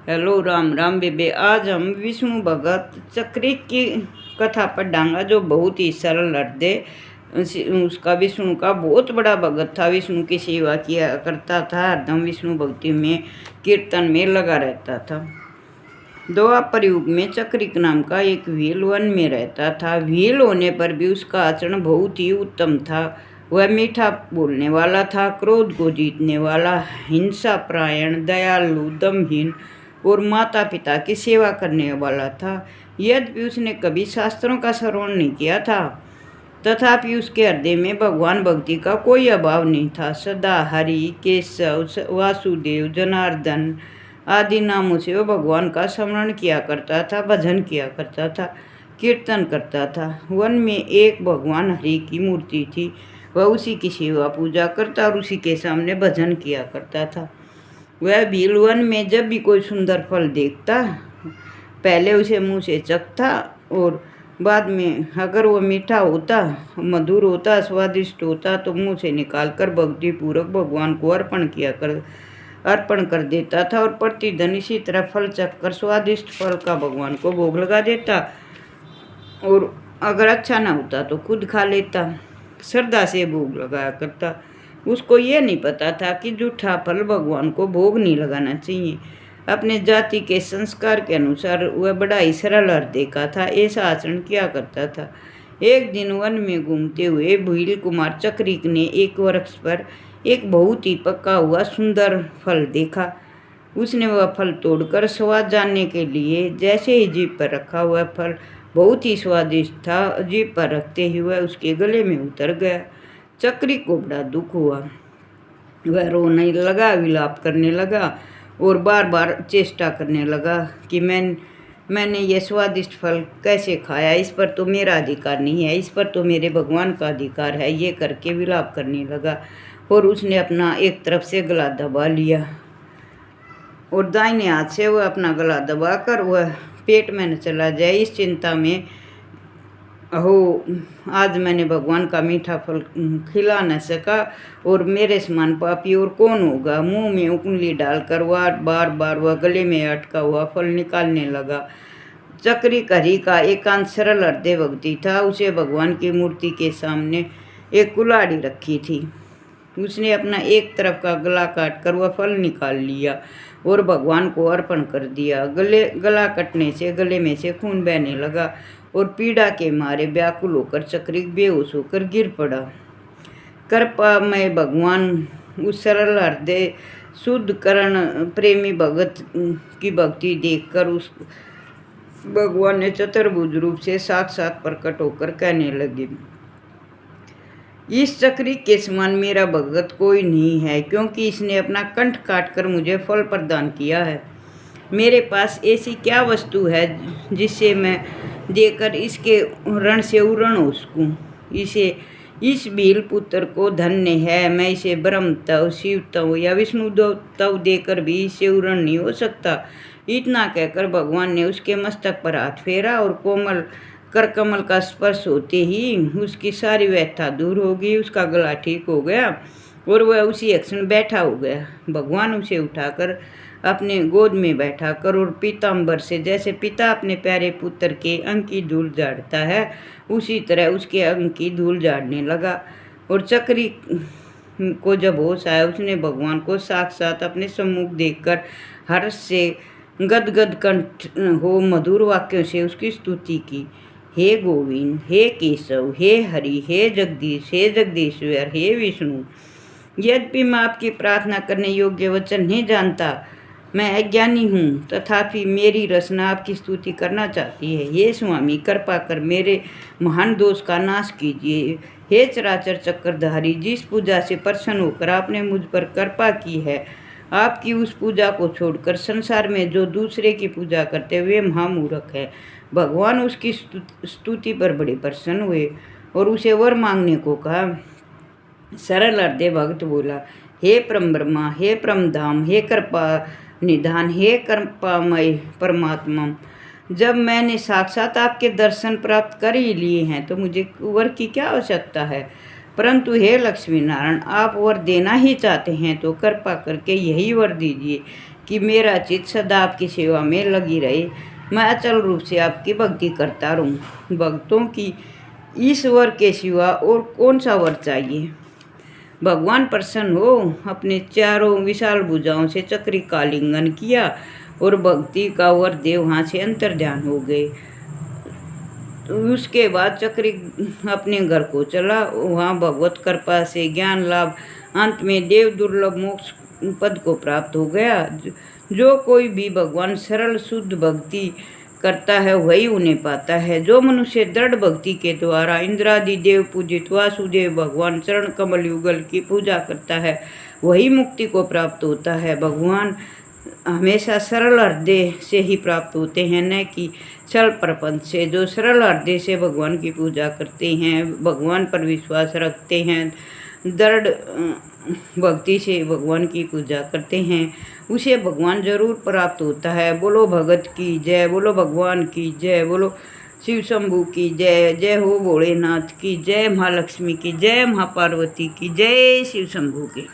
Hello Ram Ram बेबे। आज हम विष्णु भगत चक्री की कथा पढ़ांगा जो बहुत ही सरल हृदय उसका विष्णु का बहुत बड़ा भगत था। विष्णु की सेवा किया करता था, हरदम विष्णु भक्ति में कीर्तन में लगा रहता था। द्वापर युग में चक्रिक नाम का एक भील वन में रहता था। भील होने पर भी उसका आचरण बहुत ही उत्तम था। वह मीठा बोलने वाला था, क्रोध को जीतने वाला, हिंसा परायण, दयालु, दमहीन और माता पिता की सेवा करने वाला था। यद्यपि उसने कभी शास्त्रों का श्रवण नहीं किया था, तथापि उसके हृदय में भगवान भक्ति का कोई अभाव नहीं था। सदा हरि, केशव, वासुदेव, जनार्दन आदि नामों से वह भगवान का स्मरण किया करता था, भजन किया करता था, कीर्तन करता था। वन में एक भगवान हरि की मूर्ति थी। वह उसी की सेवा पूजा करता और उसी के सामने भजन किया करता था। वह भील वन में जब भी कोई सुंदर फल देखता, पहले उसे मुंह से चखता और बाद में अगर वह मीठा होता, मधुर होता, स्वादिष्ट होता तो मुंह से निकालकर भक्ति पूर्वक भगवान को अर्पण कर देता था और प्रतिदिन इसी तरह फल चखकर स्वादिष्ट फल का भगवान को भोग लगा देता और अगर अच्छा ना होता तो खुद खा लेता। श्रद्धा से भोग लगाया करता। उसको ये नहीं पता था कि जूठा फल भगवान को भोग नहीं लगाना चाहिए। अपने जाति के संस्कार के अनुसार वह बड़ा ही सरल हृदय का था, ऐसा आचरण किया करता था। एक दिन वन में घूमते हुए भील कुमार चक्रिक ने एक वृक्ष पर एक बहुत ही पका हुआ सुंदर फल देखा। उसने वह फल तोड़कर स्वाद जानने के लिए जैसे ही जीभ पर रखा, वह फल बहुत ही स्वादिष्ट था। जीभ पर रखते ही वह उसके गले में उतर गया। चक्री को बड़ा दुख हुआ। वह रोने लगा, विलाप करने लगा और बार बार चेष्टा करने लगा कि मैंने ये स्वादिष्ट फल कैसे खाया, इस पर तो मेरा अधिकार नहीं है, इस पर तो मेरे भगवान का अधिकार है। ये करके विलाप करने लगा और उसने अपना एक तरफ से गला दबा लिया और दाहिने हाथ से वह अपना गला दबाकर वह पेट में न चला जाए, इस चिंता में हो आज मैंने भगवान का मीठा फल खिला न सका और मेरे समान पापी और कौन होगा। मुंह में उंगली डालकर बार बार वह गले में अटका हुआ फल निकालने लगा। चक्री हरि का एकांत सरल हृदय भक्ति था। उसे भगवान की मूर्ति के सामने एक कुल्हाड़ी रखी थी। उसने अपना एक तरफ का गला काट कर वह फल निकाल लिया और भगवान को अर्पण कर दिया। गला कटने से गले में से खून बहने लगा और पीड़ा के मारे व्याकुल होकर चक्री बेहोश होकर गिर पड़ा। कृपामय भगवान उस सरल हृदय शुद्ध करण प्रेमी भगत की भक्ति देखकर उस भगवान ने चतुर्भुज रूप से साक्षात प्रकट होकर कहने लगे, इस चक्री के समान मेरा भगत कोई नहीं है, क्योंकि इसने अपना कंठ काट कर मुझे फल प्रदान किया है। मेरे पास ऐसी क्या वस्तु है जिससे मैं देकर इसके ऋण से उऋण हो सकूं। इस भील पुत्र को धन्य है। मैं इसे ब्रह्म तव, शिव तव या विष्णु तव देकर भी इससे उऋण नहीं हो सकता। इतना कहकर भगवान ने उसके मस्तक पर हाथ फेरा और कोमल करकमल का स्पर्श होते ही उसकी सारी व्यथा दूर हो गई। उसका गला ठीक हो गया और वह उसी क्षण बैठा हो गया। भगवान उसे उठाकर अपने गोद में बैठा कर और पीताम्बर से जैसे पिता अपने प्यारे पुत्र के अंग की धूल झाड़ता है, उसी तरह उसके अंग की धूल झाड़ने लगा। और चक्री को जब होश आया, उसने भगवान को साक्षात अपने सम्मुख देखकर हर्ष से गदगद कंठ हो मधुर वाक्यों से उसकी स्तुति की। हे गोविंद, हे केशव, हे हरि, हे जगदीश, हे जगदीश्वर, हे विष्णु, यद्यपि मैं आपकी प्रार्थना करने योग्य वचन नहीं जानता, मैं अज्ञानी हूँ, तथापि मेरी रचना आपकी स्तुति करना चाहती है। हे स्वामी, कृपा कर मेरे महान दोष का नाश कीजिए। हे चराचर चक्रधारी, जिस पूजा से प्रसन्न होकर आपने मुझ पर कृपा की है, आपकी उस पूजा को छोड़कर संसार में जो दूसरे की पूजा करते हुए महामूर्ख है। भगवान उसकी स्तुति पर बड़े प्रसन्न हुए और उसे वर मांगने को कहा। सरल हृदय भक्त बोला, हे परम ब्रह्मा, हे परम धाम, हे कृपा निधान, हे कृपामय परमात्मा, जब मैंने साक्षात आपके दर्शन प्राप्त कर ही लिए हैं तो मुझे वर की क्या आवश्यकता है। परंतु हे लक्ष्मी नारायण, आप वर देना ही चाहते हैं तो कृपा करके यही वर दीजिए कि मेरा चित्त सदा आपकी सेवा में लगी रहे, मैं अचल रूप से आपकी भक्ति करता रहूं। भक्तों की ईश्वर के सिवा और कौन सा वर चाहिए। भगवान प्रसन्न हो अपने चारों विशाल भुजाओं से चक्री का आलिंगन किया और भक्ति का वर दे वहाँ से अंतर्ध्यान हो गए। तो उसके बाद चक्री अपने घर को चला, वहाँ भगवत कृपा से ज्ञान लाभ, अंत में देव दुर्लभ मोक्ष पद को प्राप्त हो गया। जो कोई भी भगवान सरल शुद्ध भक्ति करता है वही उन्हें पाता है। जो मनुष्य दृढ़ भक्ति के द्वारा इंद्रादि देव पूजित वासुदेव भगवान चरण कमल युगल की पूजा करता है वही मुक्ति को प्राप्त होता है। भगवान हमेशा सरल हृदय से ही प्राप्त होते हैं, न कि छल प्रपंच से। जो सरल हृदय से भगवान की पूजा करते हैं, भगवान पर विश्वास रखते हैं, दृढ़ भक्ति से भगवान की पूजा करते हैं, उसे भगवान जरूर प्राप्त होता है। बोलो भगत की जय, बोलो भगवान की जय, बोलो शिव शंभू की जय। जय हो भोलेनाथ की जय, महालक्ष्मी की जय, महापार्वती की जय, शिव शंभू की।